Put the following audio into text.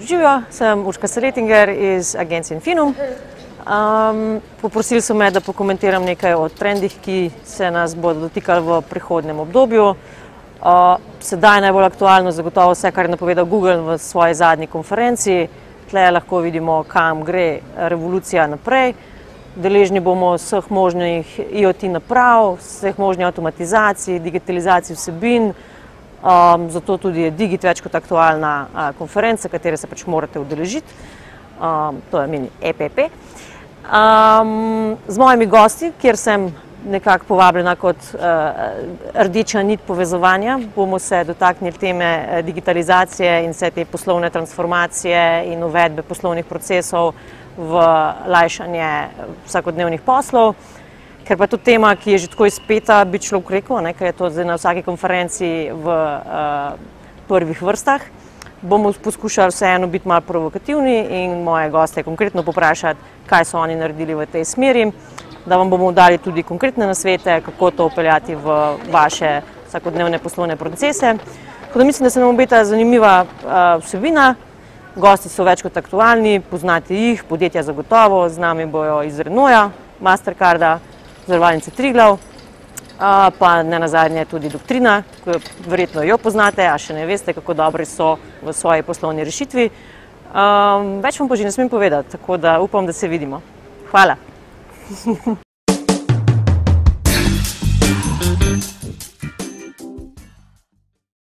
Živijo, sem Urška Seletinger iz agencije Infinum. Poprosili so me, da pokomentiram nekaj o trendih, ki se nas bodo dotikali v prihodnjem obdobju. Sedaj najbolj aktualno zagotovo vse, kar je napovedal Google v svoji zadnji konferenci. Tle lahko vidimo, kam gre revolucija naprej. Deležni bomo vseh možnih IoT naprav, vseh možnih avtomatizacij, digitalizacij vsebin. Zato tudi je Digit več kot aktualna konferenca, katere se pač morate udeležiti. To je mini EPP. Z mojimi gosti, kjer sem nekako povabljena kot rdeča nit povezovanja, bomo se dotaknili teme digitalizacije in vse te poslovne transformacije in uvedbe poslovnih procesov v lajšanje vsakodnevnih poslov. Ker pa je to tema, ki je že tako izpeta, bi človek rekel, ker je to zdaj na vsaki konferenci v prvih vrstah, bomo poskušali vseeno biti malo provokativni in moje goste konkretno poprašati, kaj so oni naredili v tej smeri, da vam bomo dali tudi konkretne nasvete, kako to upeljati v vaše vsakodnevne poslovne procese. Tako da mislim, da se nam obeta zanimiva vsebina. Gosti so več kot aktualni, poznate jih, podjetja zagotovo, z nami bojo iz Renaulta, Mastercarda, Zavarovalnice Triglav, pa ne nazadnje tudi Doktrina, verjetno jo poznate, a še ne veste, kako dobri so v svoji poslovni rešitvi. Več vam pa že ne smem povedati, tako da upam, da se vidimo. Hvala.